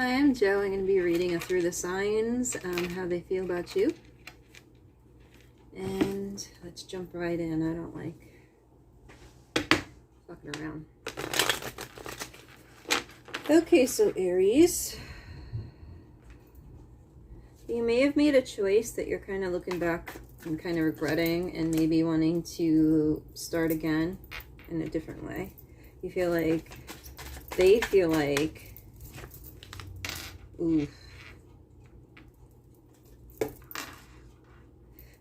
Hi, I'm Joe. I'm going to be reading through the signs, how they feel about you. And let's jump right in. I don't like fucking around. Okay, so Aries, you may have made a choice that you're kind of looking back and kind of regretting and maybe wanting to start again in a different way. You feel like, they feel like, ooh.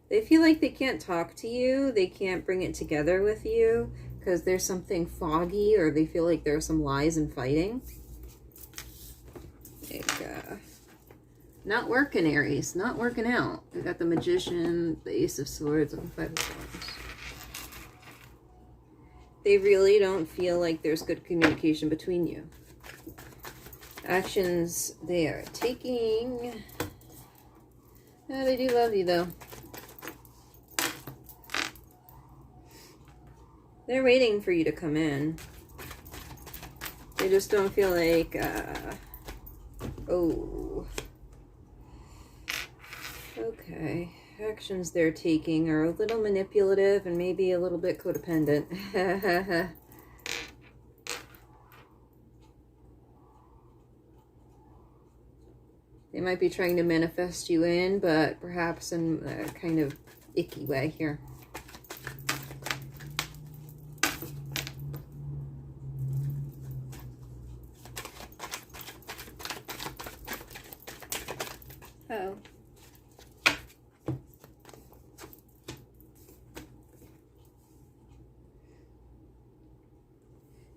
They feel like they can't talk to you. They can't bring it together with you because there's something foggy, or they feel like there's some lies and fighting. Like, not working, Aries. Not working out. We got the Magician, the Ace of Swords, and the Five of Swords. They really don't feel like there's good communication between you. Actions they are taking. Oh, they do love you, though. They're waiting for you to come in. They just don't feel like, oh. Okay. Actions they're taking are a little manipulative and maybe a little bit codependent. They might be trying to manifest you in, but perhaps in a kind of icky way here. Oh.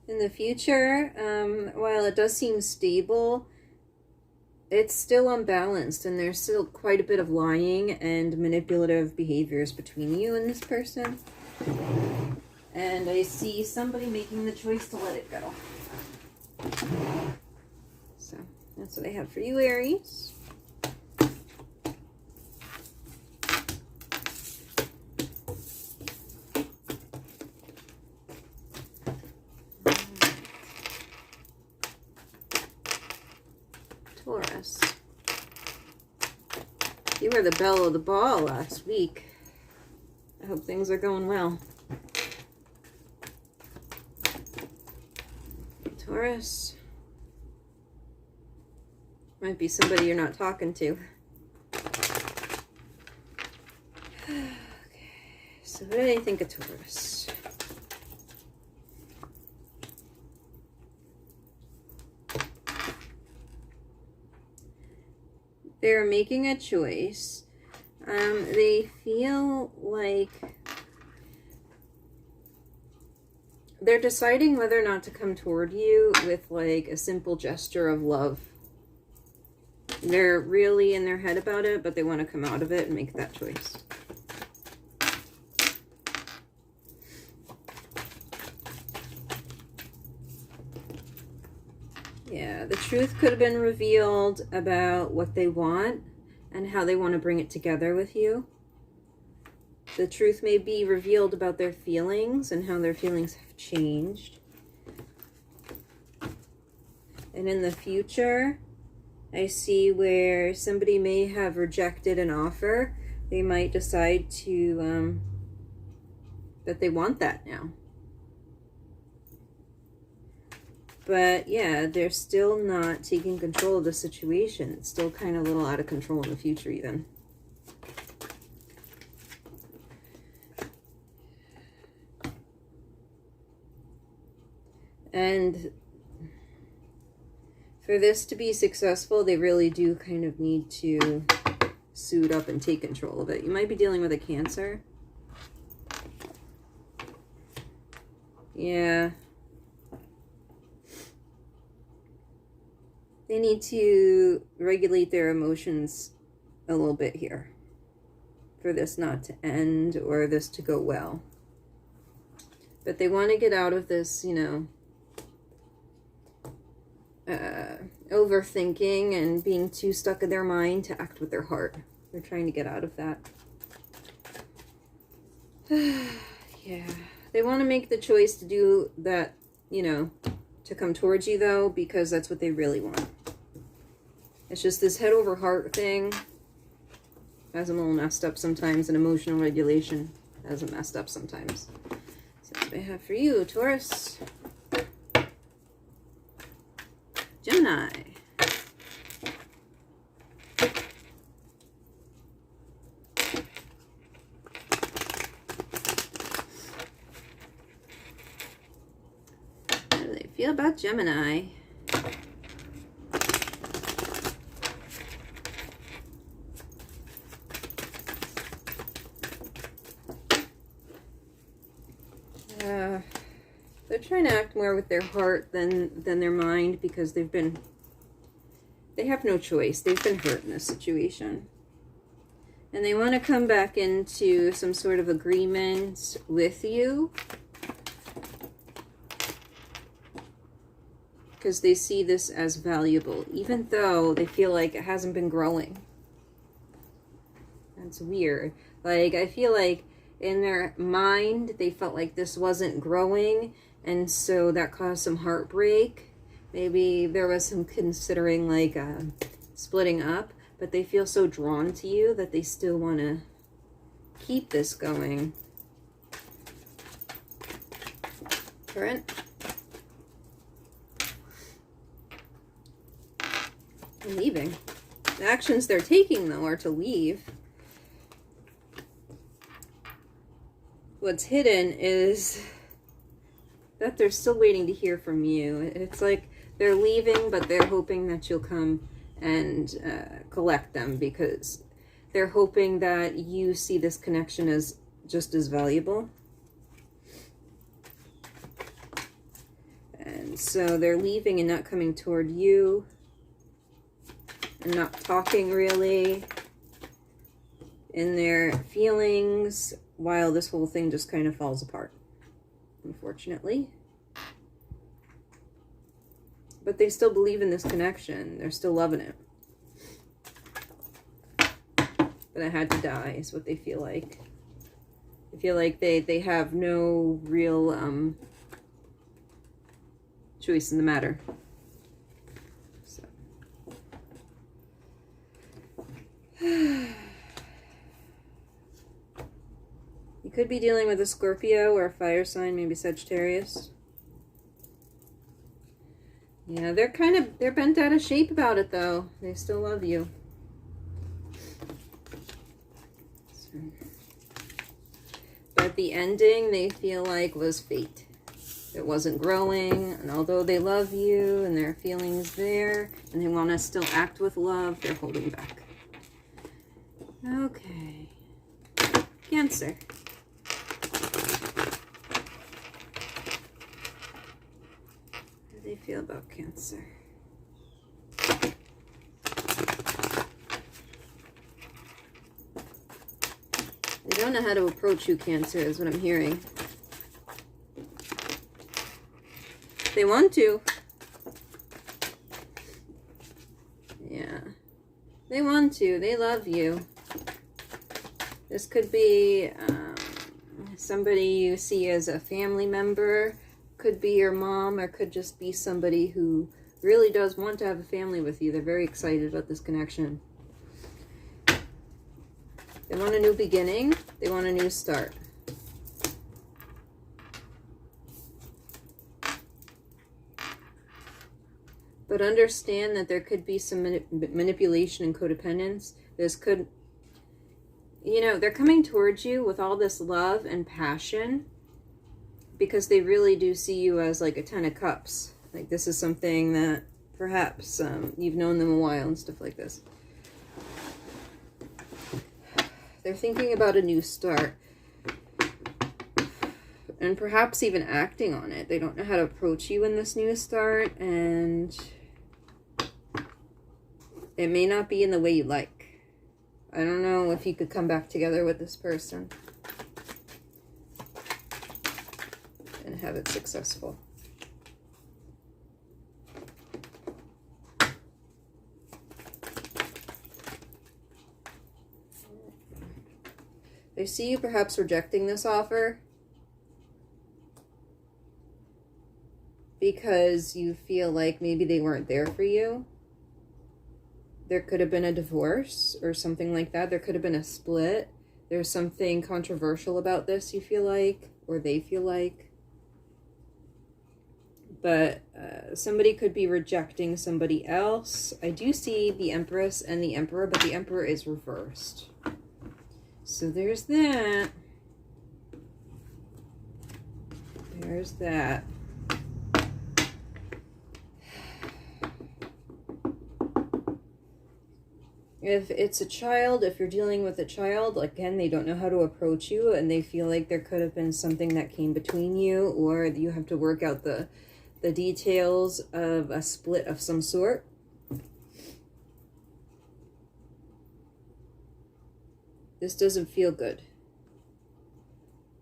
In the future, while it does seem stable, it's still unbalanced, and there's still quite a bit of lying and manipulative behaviors between you and this person. And I see somebody making the choice to let it go. So that's what I have for you, Aries. Taurus. You were the belle of the ball last week. I hope things are going well. Taurus. Might be somebody you're not talking to. Okay. So what do they think of Taurus? They're making a choice. They feel like they're deciding whether or not to come toward you with like a simple gesture of love. They're really in their head about it, but they want to come out of it and make that choice. Yeah, the truth could have been revealed about what they want and how they want to bring it together with you. The truth may be revealed about their feelings and how their feelings have changed. And in the future, I see where somebody may have rejected an offer. They might decide to, that they want that now. But yeah, they're still not taking control of the situation. It's still kind of a little out of control in the future even. And for this to be successful, they really do kind of need to suit up and take control of it. You might be dealing with a Cancer. Yeah. They need to regulate their emotions a little bit here for this not to end or this to go well. But they want to get out of this, you know, overthinking and being too stuck in their mind to act with their heart. They're trying to get out of that. Yeah. They want to make the choice to do that, you know, to come towards you though, because that's what they really want. It's just this head over heart thing has them a little messed up sometimes, and emotional regulation has them messed up sometimes. So that's what I have for you, Taurus. Gemini. How do they feel about Gemini? They're trying to act more with their heart than their mind, because they have no choice. They've been hurt in this situation. And they want to come back into some sort of agreement with you, because they see this as valuable, even though they feel like it hasn't been growing. That's weird. Like, I feel like in their mind, they felt like this wasn't growing, and so that caused some heartbreak. Maybe there was some considering, like, splitting up, but they feel so drawn to you that they still want to keep this going. Current. Leaving. The actions they're taking, though, are to leave. What's hidden is that they're still waiting to hear from you. It's like they're leaving, but they're hoping that you'll come and collect them, because they're hoping that you see this connection as just as valuable. And so they're leaving and not coming toward you, and not talking really in their feelings, while this whole thing just kind of falls apart, unfortunately. But they still believe in this connection. They're still loving it. But it had to die, is what they feel like. They feel like they have no real choice in the matter. So. You could be dealing with a Scorpio or a fire sign, maybe Sagittarius. Yeah, they're bent out of shape about it, though. They still love you. So. But the ending, they feel like, was fate. It wasn't growing, and although they love you and their feelings there, and they want to still act with love, they're holding back. Okay. Cancer. How do they feel about Cancer? They don't know how to approach you, Cancer, is what I'm hearing. They want to. Yeah. They want to. They love you. This could be somebody you see as a family member. Could be your mom, or could just be somebody who really does want to have a family with you. They're very excited about this connection. They want a new beginning. They want a new start. But understand that there could be some manipulation and codependence. This could, you know, they're coming towards you with all this love and passion, because they really do see you as like a 10 of cups. Like, this is something that perhaps you've known them a while and stuff like this. They're thinking about a new start. And perhaps even acting on it. They don't know how to approach you in this new start, and it may not be in the way you like. I don't know if you could come back together with this person and have it successful. They see you perhaps rejecting this offer because you feel like maybe they weren't there for you. There could have been a divorce or something like that. There could have been a split. There's something controversial about this, you feel like, or they feel like. But somebody could be rejecting somebody else. I do see the Empress and the Emperor, but the Emperor is reversed. So there's that. There's that. If it's a child, if you're dealing with a child, again, they don't know how to approach you, and they feel like there could have been something that came between you, or you have to work out the details of a split of some sort. This doesn't feel good.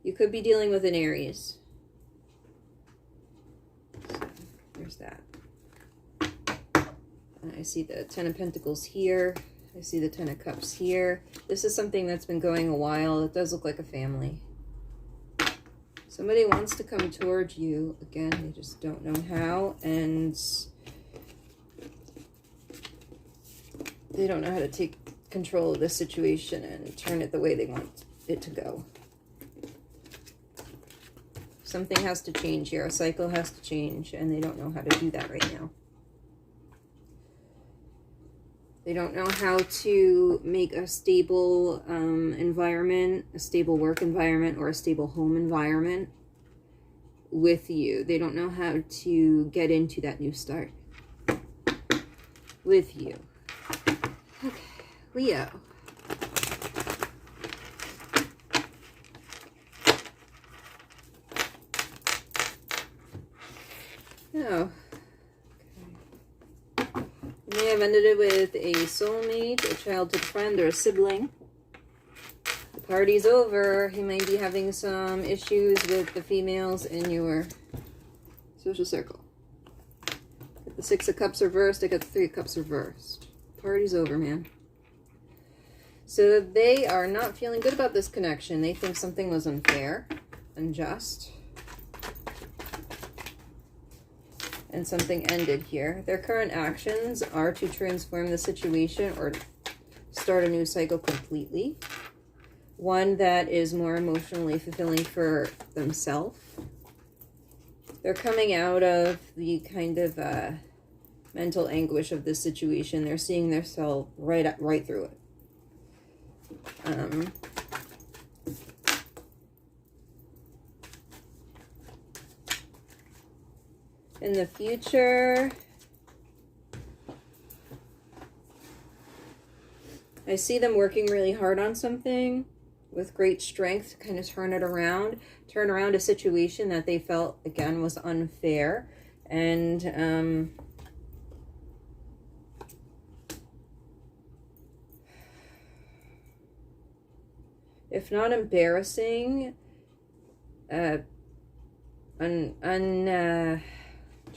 You could be dealing with an Aries. So, there's that. And I see the Ten of Pentacles here. I see the Ten of Cups here. This is something that's been going a while. It does look like a family. Somebody wants to come towards you. Again, they just don't know how. And they don't know how to take control of the situation and turn it the way they want it to go. Something has to change here. A cycle has to change, and they don't know how to do that right now. They don't know how to make a stable environment, a stable work environment, or a stable home environment with you. They don't know how to get into that new start with you. Okay, Leo. Oh. You may have ended it with a soulmate, a childhood friend, or a sibling. The party's over. You may be having some issues with the females in your social circle. Got the Six of Cups reversed. I got the Three of Cups reversed. Party's over, man. So they are not feeling good about this connection. They think something was unfair, unjust. And something ended here. Their current actions are to transform the situation or start a new cycle completely. One that is more emotionally fulfilling for themselves. They're coming out of the kind of mental anguish of this situation. They're seeing themselves right through it. In the future, I see them working really hard on something with great strength to kind of turn around a situation that they felt, again, was unfair. And if not embarrassing,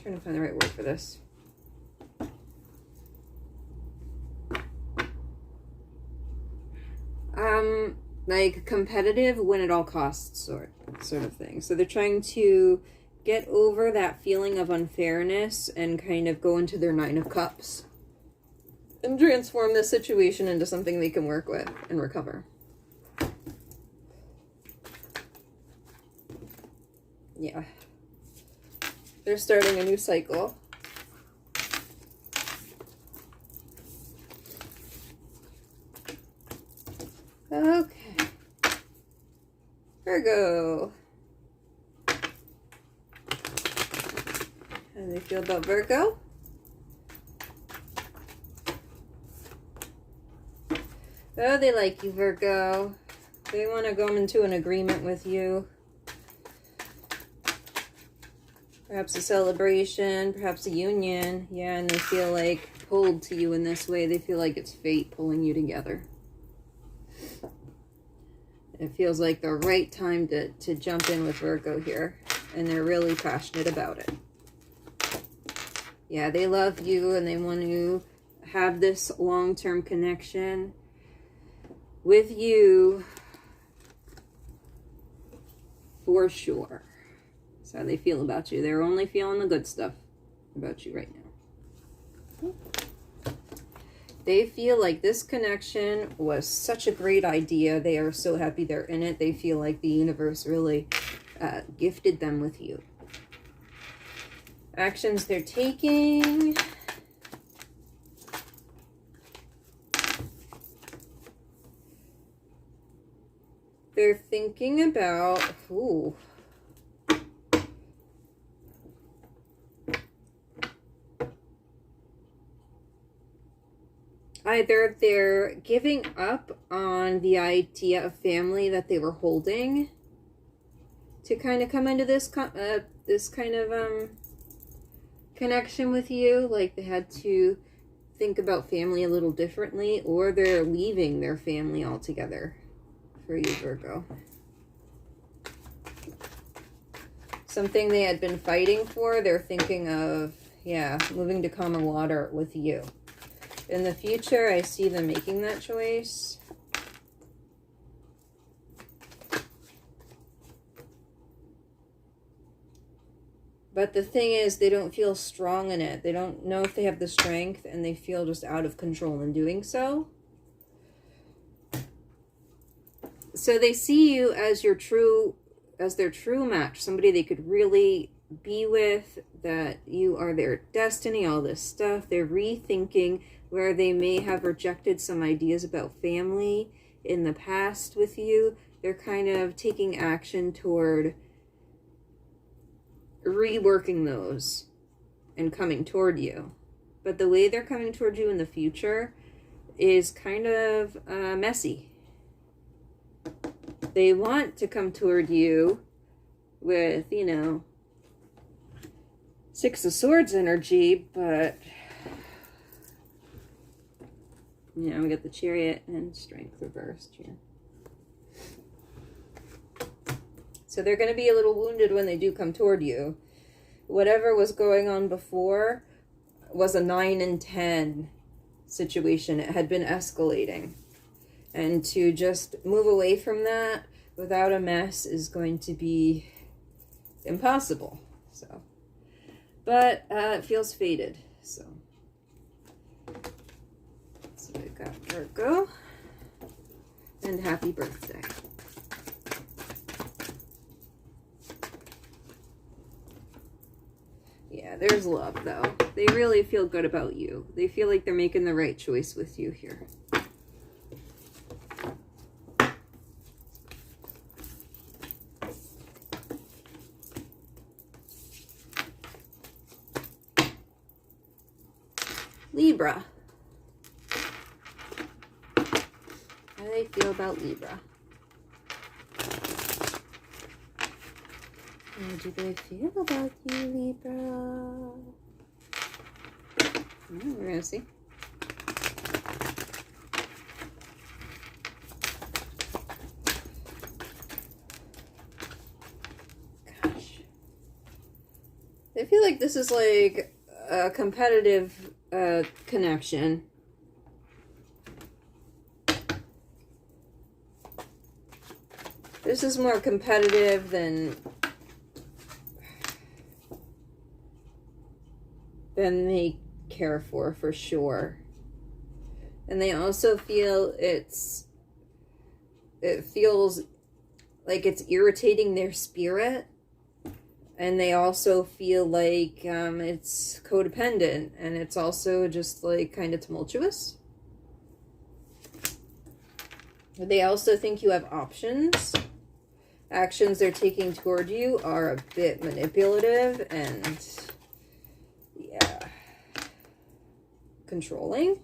trying to find the right word for this. Like competitive win at all costs sort of thing. So they're trying to get over that feeling of unfairness and kind of go into their Nine of Cups and transform this situation into something they can work with and recover. Yeah. They're starting a new cycle. Okay. Virgo. How do they feel about Virgo? Oh, they like you, Virgo. They want to go into an agreement with you. Perhaps a celebration, perhaps a union. Yeah, and they feel like pulled to you in this way. They feel like it's fate pulling you together. It feels like the right time to jump in with Virgo here. And they're really passionate about it. Yeah, they love you and they want to have this long-term connection with you for sure. That's how they feel about you. They're only feeling the good stuff about you right now. They feel like this connection was such a great idea. They are so happy they're in it. They feel like the universe really gifted them with you. Actions they're taking. They're thinking about, ooh. Either they're giving up on the idea of family that they were holding to kind of come into this kind of connection with you, like they had to think about family a little differently, or they're leaving their family altogether for you, Virgo. Something they had been fighting for, they're thinking of, yeah, moving to common water with you. In the future, I see them making that choice. But the thing is, they don't feel strong in it. They don't know if they have the strength, and they feel just out of control in doing so. So they see you as their true match, somebody they could really be with, that you are their destiny, all this stuff. They're rethinking where they may have rejected some ideas about family in the past with you. They're kind of taking action toward reworking those and coming toward you. But the way they're coming toward you in the future is kind of messy. They want to come toward you with, you know, Six of Swords energy, but, you know, we got the Chariot and Strength reversed here. So they're going to be a little wounded when they do come toward you. Whatever was going on before was a 9 and 10 situation. It had been escalating. And to just move away from that without a mess is going to be impossible. So, but it feels fated. So we got Virgo, and happy birthday. Yeah, there's love though. They really feel good about you. They feel like they're making the right choice with you here. Libra. How do they feel about Libra? How do they feel about you, Libra? We're gonna see. Gosh. I feel like this is like a competitive connection. This is more competitive than they care for sure. And they also feel it feels like it's irritating their spirit. And they also feel like it's codependent, and it's also just like kind of tumultuous. They also think you have options. Actions they're taking toward you are a bit manipulative and, yeah, controlling.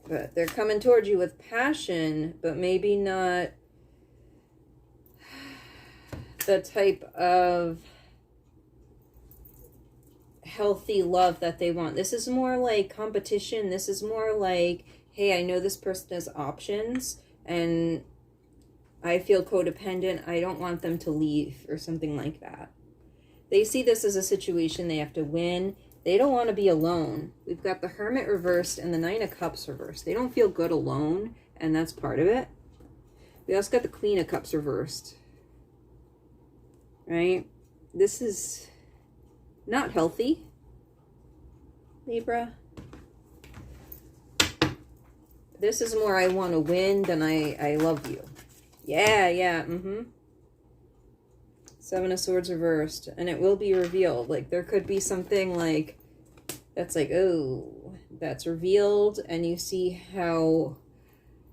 But they're coming toward you with passion, but maybe not the type of healthy love that they want. This is more like competition. This is more like, hey, I know this person has options and I feel codependent. I don't want them to leave, or something like that. They see this as a situation they have to win. They don't want to be alone. We've got the Hermit reversed and the Nine of Cups reversed. They don't feel good alone, and that's part of it. We also got the Queen of Cups reversed. Right? This is not healthy. Libra. This is more I want to win than I love you. Yeah. Seven of Swords reversed. And it will be revealed. Like, there could be something like, that's like, oh, that's revealed. And you see how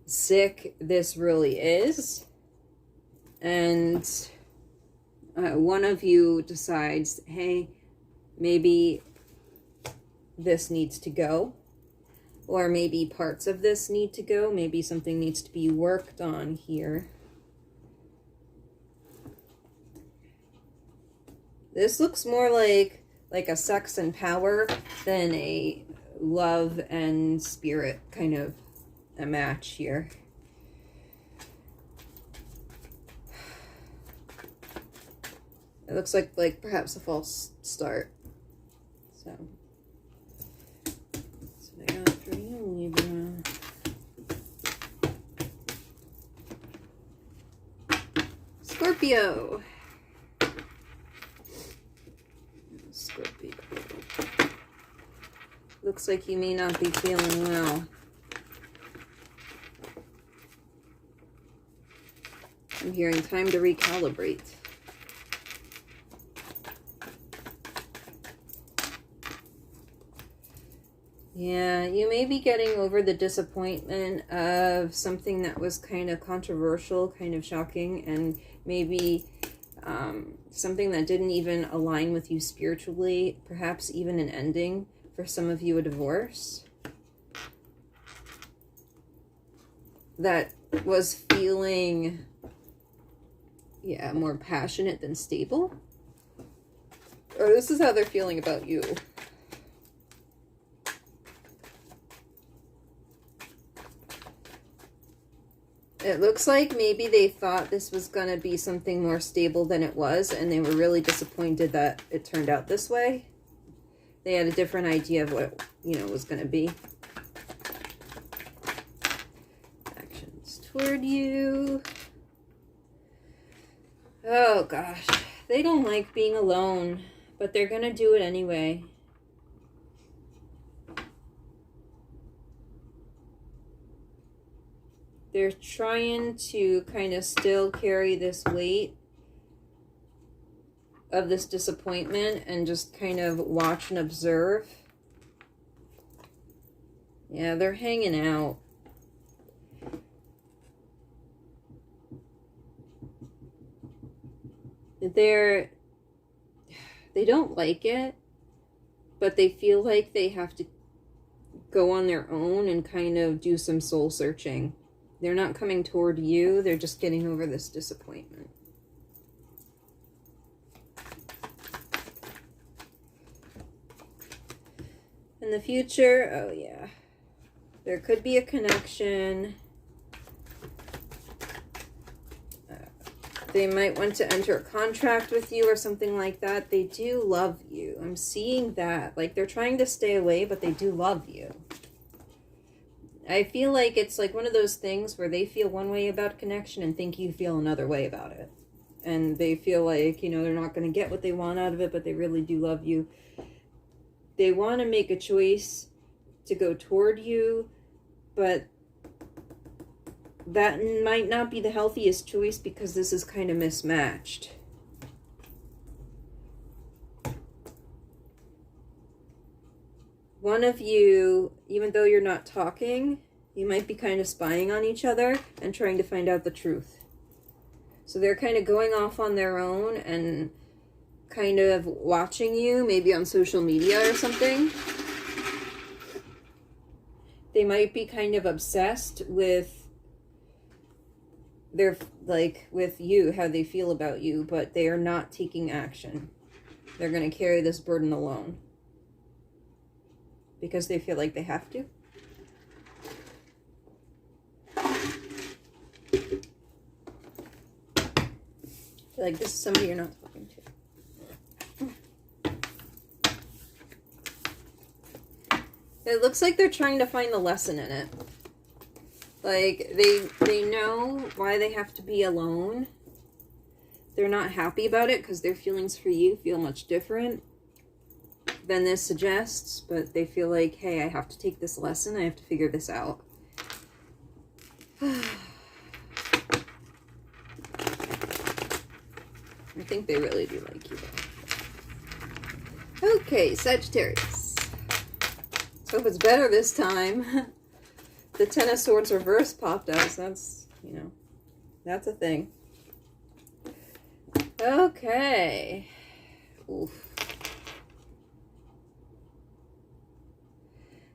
sick this really is. And one of you decides, hey, maybe this needs to go. Or maybe parts of this need to go. Maybe something needs to be worked on here. This looks more like a sex and power than a love and spirit kind of a match here. It looks like perhaps a false start. So I got for you, Libra. Scorpio. Scorpio. Looks like you may not be feeling well. I'm hearing time to recalibrate. Yeah, you may be getting over the disappointment of something that was kind of controversial, kind of shocking, and maybe something that didn't even align with you spiritually, perhaps even an ending, for some of you a divorce. That was feeling, yeah, more passionate than stable. Or this is how they're feeling about you. It looks like maybe they thought this was going to be something more stable than it was, and they were really disappointed that it turned out this way. They had a different idea of what, was going to be. Actions toward you. Oh, gosh. They don't like being alone, but they're going to do it anyway. They're trying to kind of still carry this weight of this disappointment and just kind of watch and observe. Yeah, they're hanging out. They don't like it, but they feel like they have to go on their own and kind of do some soul searching. They're not coming toward you. They're just getting over this disappointment. In the future, oh yeah. There could be a connection. They might want to enter a contract with you or something like that. They do love you. I'm seeing that. Like, they're trying to stay away, but they do love you. I feel like it's like one of those things where they feel one way about connection and think you feel another way about it. And they feel like, they're not going to get what they want out of it, but they really do love you. They want to make a choice to go toward you, but that might not be the healthiest choice because this is kind of mismatched. One of you, even though you're not talking, you might be kind of spying on each other and trying to find out the truth. So they're kind of going off on their own and kind of watching you, maybe on social media or something. They might be kind of obsessed with with you, how they feel about you, but they are not taking action. They're going to carry this burden alone. Because they feel like they have to. I feel like this is somebody you're not talking to. It looks like they're trying to find the lesson in it. Like, they know why they have to be alone. They're not happy about it because their feelings for you feel much different. than this suggests, but they feel like, hey, I have to take this lesson. I have to figure this out. I think they really do like you, though. Okay, Sagittarius. So if it's better this time. The Ten of Swords reverse popped out, so that's, you know, that's a thing. Okay. Oof.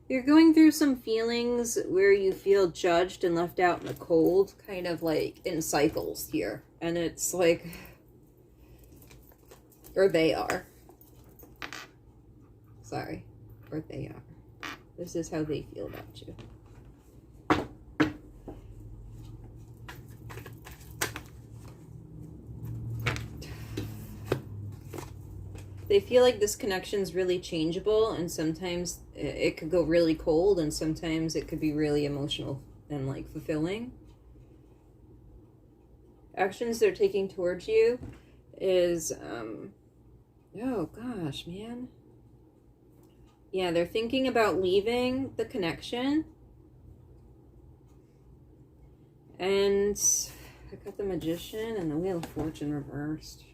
You're going through some feelings where you feel judged and left out in the cold, kind of like in cycles here. And it's like, or they are. Sorry. Or they are. This is how they feel about you. They feel like this connection is really changeable, and sometimes it could go really cold, and sometimes it could be really emotional and like fulfilling. Actions they're taking towards you is, oh gosh, man. Yeah, they're thinking about leaving the connection. And I got the Magician and the Wheel of Fortune reversed.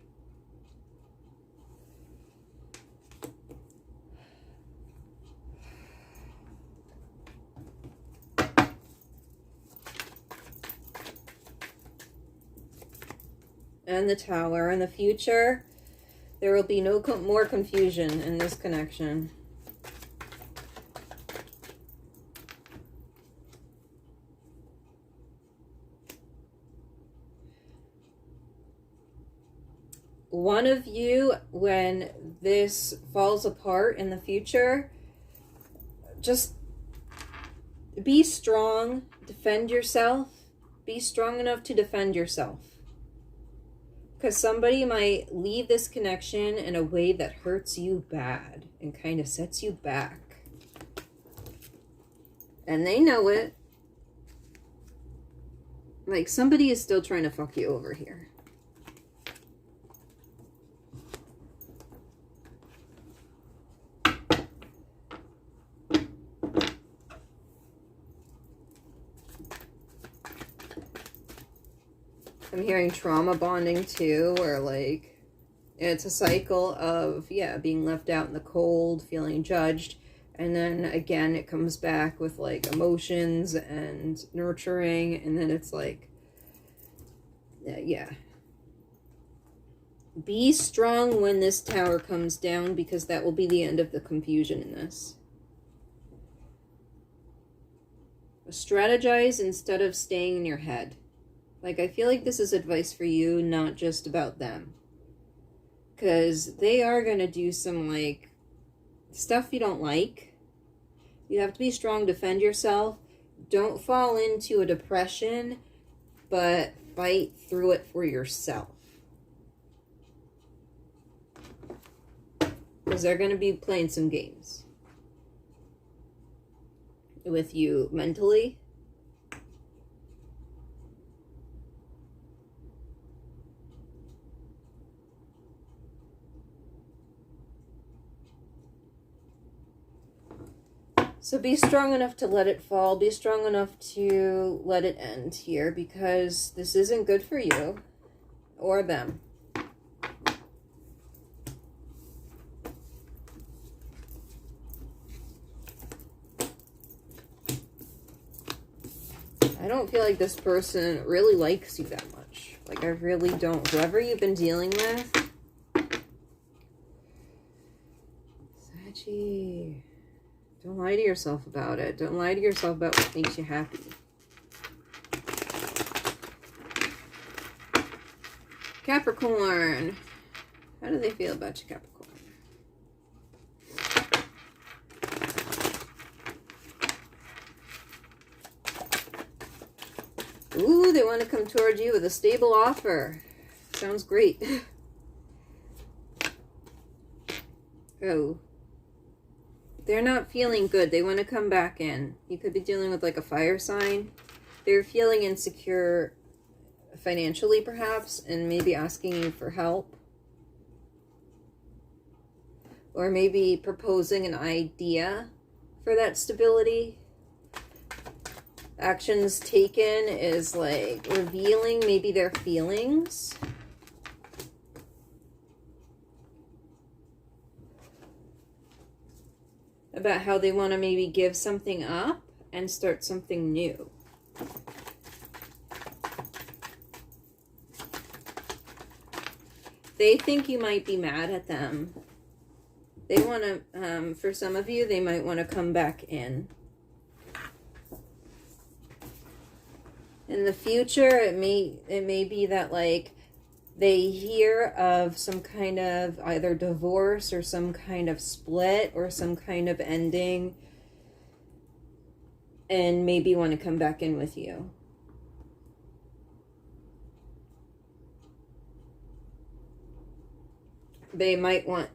And the Tower. In the future, there will be no more confusion in this connection. One of you, when this falls apart in the future, just be strong, defend yourself, be strong enough to defend yourself. Because somebody might leave this connection in a way that hurts you bad and kind of sets you back. And they know it. Like, somebody is still trying to fuck you over here. I'm hearing trauma bonding too, where like it's a cycle of, yeah, being left out in the cold, feeling judged, and then again it comes back with like emotions and nurturing, and then it's like, yeah. Be strong when this Tower comes down, because that will be the end of the confusion in this. Strategize instead of staying in your head. Like, I feel like this is advice for you, not just about them. Because they are going to do some, like, stuff you don't like. You have to be strong, defend yourself. Don't fall into a depression, but fight through it for yourself. Because they're going to be playing some games with you mentally. So be strong enough to let it fall. Be strong enough to let it end here, because this isn't good for you or them. I don't feel like this person really likes you that much. Like, I really don't. Whoever you've been dealing with. Saggy. Don't lie to yourself about it. Don't lie to yourself about what makes you happy. Capricorn. How do they feel about you, Capricorn? Ooh, they want to come toward you with a stable offer. Sounds great. Oh. They're not feeling good. They want to come back in. You could be dealing with like a fire sign. They're feeling insecure financially, perhaps, and maybe asking you for help. or maybe proposing an idea for that stability. Actions taken is like revealing maybe their feelings. About how they want to maybe give something up and start something new. They think you might be mad at them. They want to, for some of you, they might want to come back in. In the future, it may be that, like, they hear of some kind of either divorce or some kind of split or some kind of ending and maybe want to come back in with you. They might want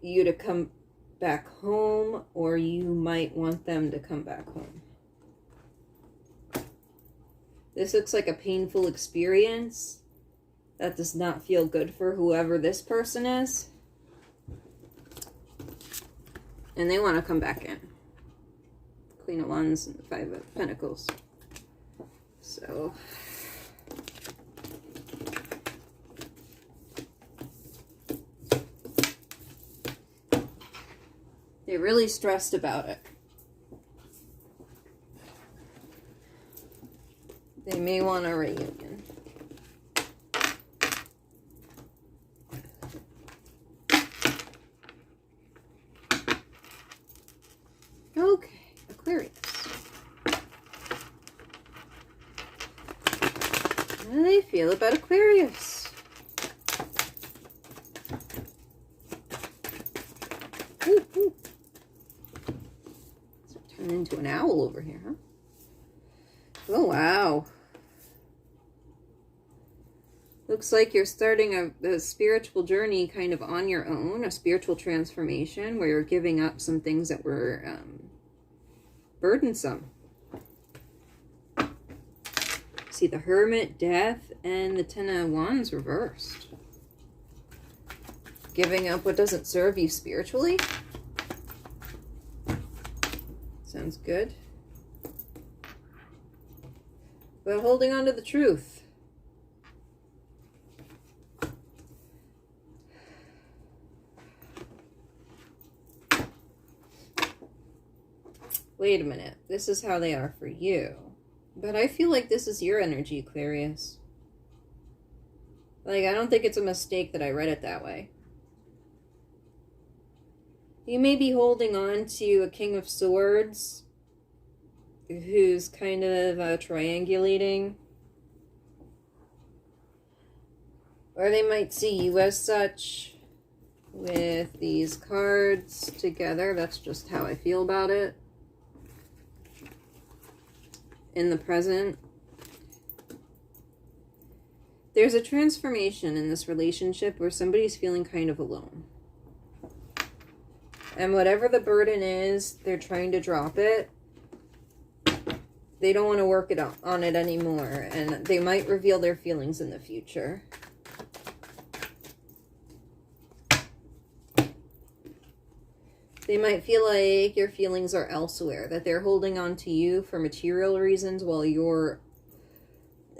you to come back home, or you might want them to come back home. This looks like a painful experience that does not feel good for whoever this person is. And they want to come back in. Queen of Wands and the Five of Pentacles. So they're really stressed about it. They may want a reunion. Okay, Aquarius. How do they feel about Aquarius? Ooh, ooh. It's turning into an owl over here, huh? Oh, wow. Looks like you're starting a spiritual journey kind of on your own, a spiritual transformation where you're giving up some things that were burdensome. See the Hermit, Death, and the Ten of Wands reversed. Giving up what doesn't serve you spiritually. Sounds good. But holding on to the truth. Wait a minute. This is how they are for you. But I feel like this is your energy, Aquarius. Like, I don't think it's a mistake that I read it that way. You may be holding on to a King of Swords who's kind of triangulating. Or they might see you as such with these cards together. That's just how I feel about it. In the present, there's a transformation in this relationship where somebody's feeling kind of alone. And whatever the burden is, they're trying to drop it. They don't want to work on it anymore. And they might reveal their feelings in the future. They might feel like your feelings are elsewhere, that they're holding on to you for material reasons while you're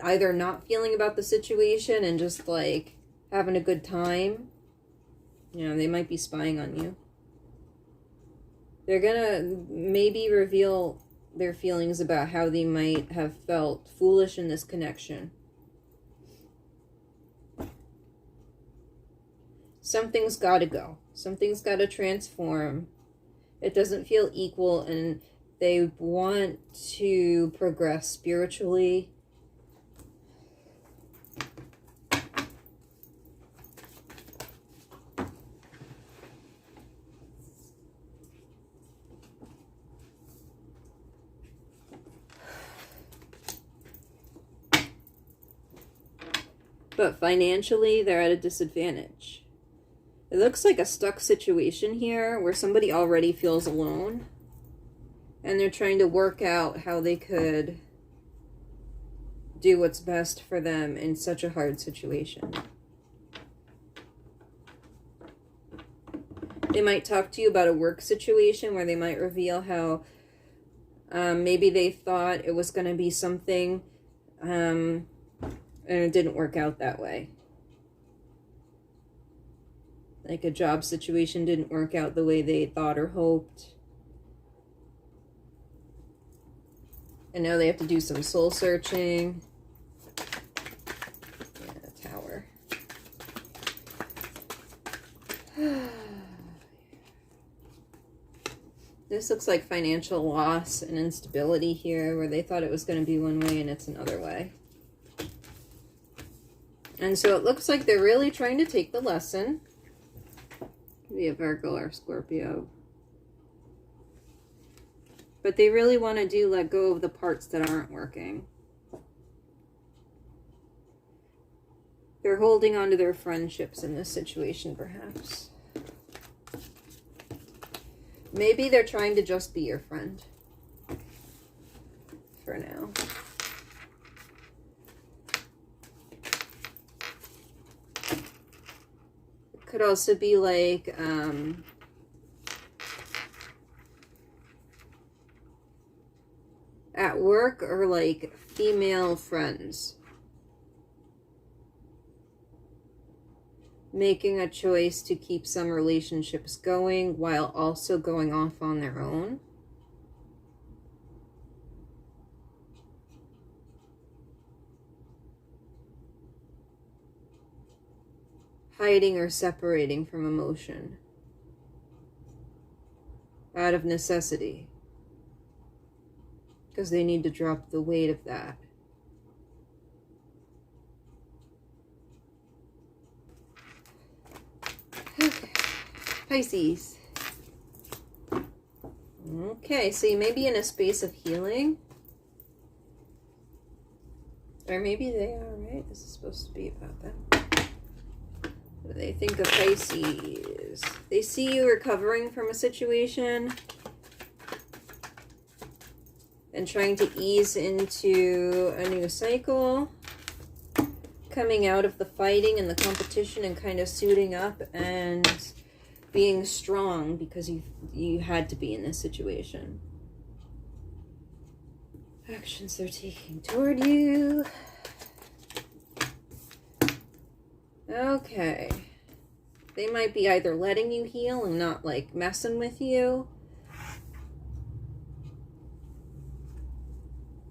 either not feeling about the situation and just like having a good time. You know, they might be spying on you. They're gonna maybe reveal their feelings about how they might have felt foolish in this connection. Something's gotta go. Something's gotta transform. It doesn't feel equal, and they want to progress spiritually. But financially, they're at a disadvantage. It looks like a stuck situation here where somebody already feels alone. And they're trying to work out how they could do what's best for them in such a hard situation. They might talk to you about a work situation where they might reveal how maybe they thought it was going to be something and it didn't work out that way. Like a job situation didn't work out the way they thought or hoped. And now they have to do some soul searching. Yeah, Tower. This looks like financial loss and instability here, where they thought it was going to be one way and it's another way. And so it looks like they're really trying to take the lesson. Could be a Virgo or Scorpio. But they really want to let go of the parts that aren't working. They're holding on to their friendships in this situation, perhaps. Maybe they're trying to just be your friend. For now. It could also be like, at work, or like female friends. Making a choice to keep some relationships going while also going off on their own. Hiding or separating from emotion. Out of necessity. Because they need to drop the weight of that. Okay. Pisces. Okay, so you may be in a space of healing. Or maybe they are, right? This is supposed to be about them. What do they think of Pisces? They see you recovering from a situation and trying to ease into a new cycle. Coming out of the fighting and the competition and kind of suiting up and being strong because you had to be in this situation. Actions they're taking toward you. Okay. They might be either letting you heal and not like messing with you,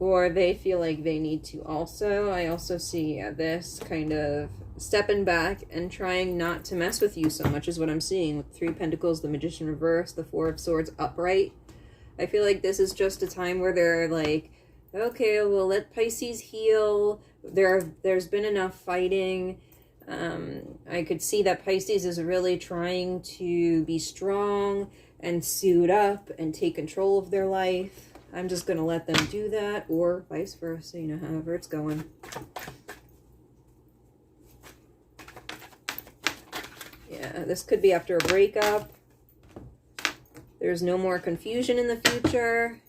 or they feel like they need to also. I also see this kind of stepping back and trying not to mess with you so much is what I'm seeing with 3 Pentacles, the Magician reversed, the 4 of Swords upright. I feel like this is just a time where they're like, okay, we'll let Pisces heal. There's been enough fighting. I could see that Pisces is really trying to be strong and suit up and take control of their life. I'm just going to let them do that, or vice versa, you know, however it's going. Yeah, this could be after a breakup. There's no more confusion in the future.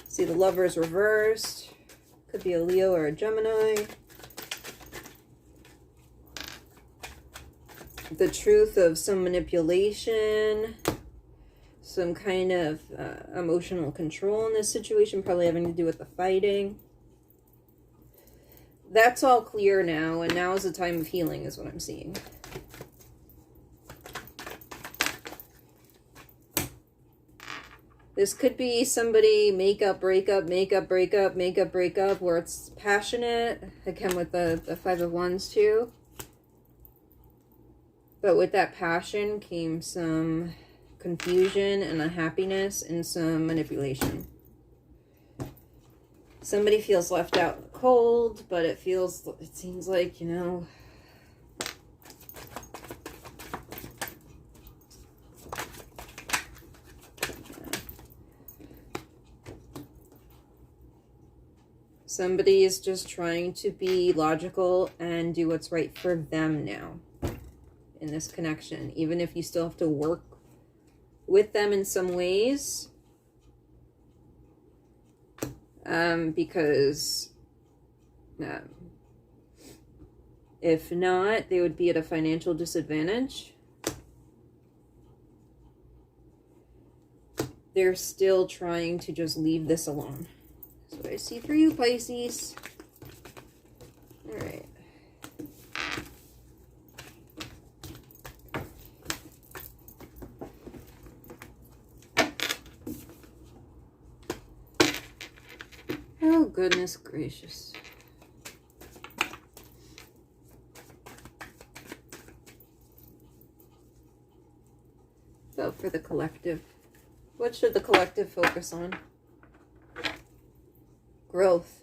See the Lovers reversed. Could be a Leo or a Gemini. The truth of some manipulation. Some kind of emotional control in this situation, probably having to do with the fighting. That's all clear now, and now is the time of healing is what I'm seeing. This could be somebody makeup, breakup, makeup, breakup, makeup, breakup, where it's passionate. Again, with the 5 of Wands too. But with that passion came some confusion and unhappiness and some manipulation. Somebody feels left out in the cold, but it seems like, you know, somebody is just trying to be logical and do what's right for them now in this connection, even if you still have to work with them in some ways, because if not, they would be at a financial disadvantage. they're still trying to just leave this alone. That's what I see for you, Pisces. All right. Oh, goodness gracious. So for the collective, what should the collective focus on? Growth.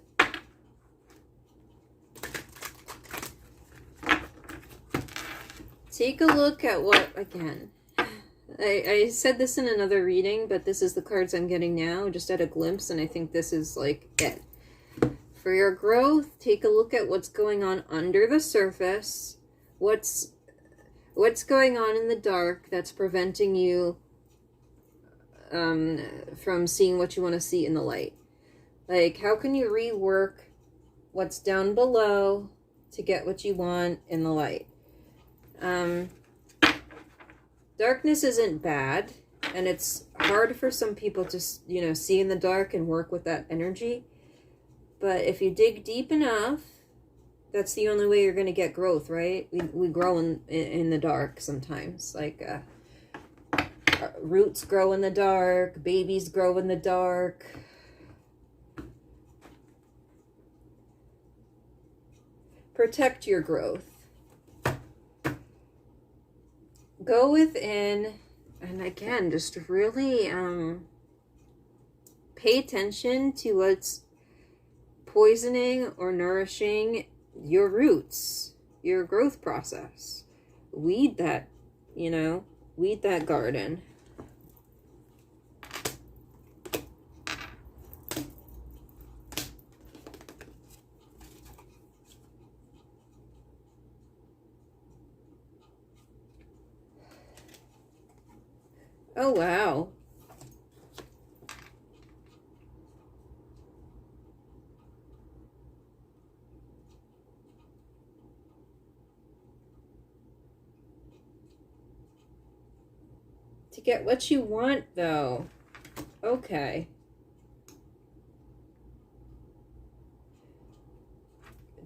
Take a look at what, again, I said this in another reading, but this is the cards I'm getting now, just at a glimpse, and I think this is like it. For your growth, take a look at what's going on under the surface. What's going on in the dark that's preventing you from seeing what you want to see in the light? Like, how can you rework what's down below to get what you want in the light? Darkness isn't bad, and it's hard for some people to, you know, see in the dark and work with that energy. But if you dig deep enough, that's the only way you're going to get growth, right? We grow in the dark sometimes. Like, roots grow in the dark, babies grow in the dark. Protect your growth. Go within, and again, just really pay attention to what's poisoning or nourishing your roots, your growth process. Weed that, you know, weed that garden. Oh, wow. To get what you want, though. Okay.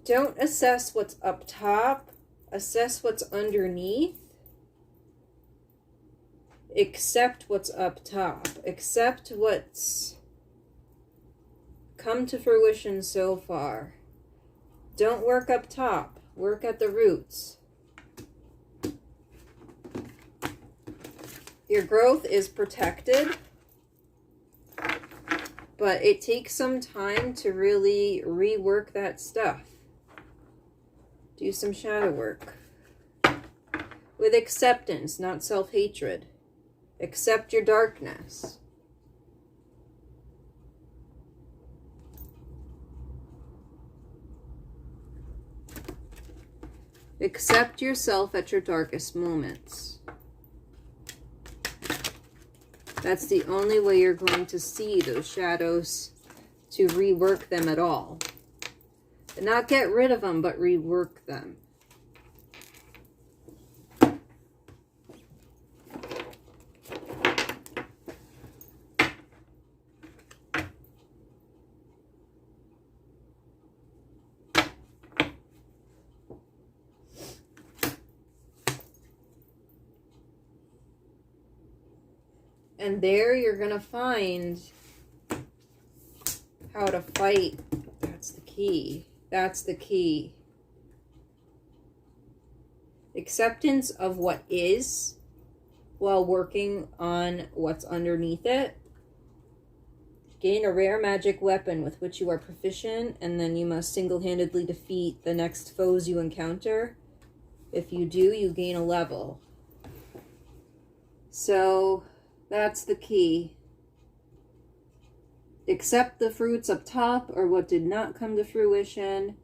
Don't assess what's up top. Assess what's underneath. Accept what's up top. Accept what's come to fruition so far. Don't work up top. Work at the roots. Your growth is protected, but it takes some time to really rework that stuff. Do some shadow work. With acceptance, not self-hatred. Accept your darkness. Accept yourself at your darkest moments. That's the only way you're going to see those shadows, to rework them at all. And not get rid of them, but rework them. And there you're going to find how to fight. That's the key. That's the key. Acceptance of what is while working on what's underneath it. Gain a rare magic weapon with which you are proficient, and then you must single-handedly defeat the next foes you encounter. If you do, you gain a level. So that's the key. Accept the fruits up top, or what did not come to fruition.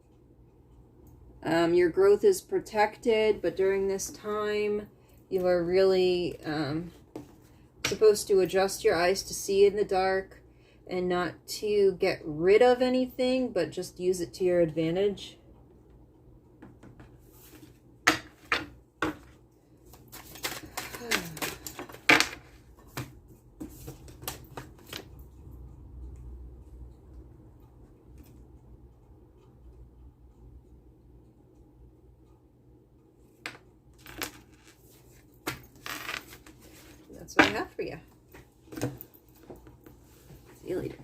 Your growth is protected, but during this time, you are really supposed to adjust your eyes to see in the dark, and not to get rid of anything, but just use it to your advantage. that's what I have for you. See you later.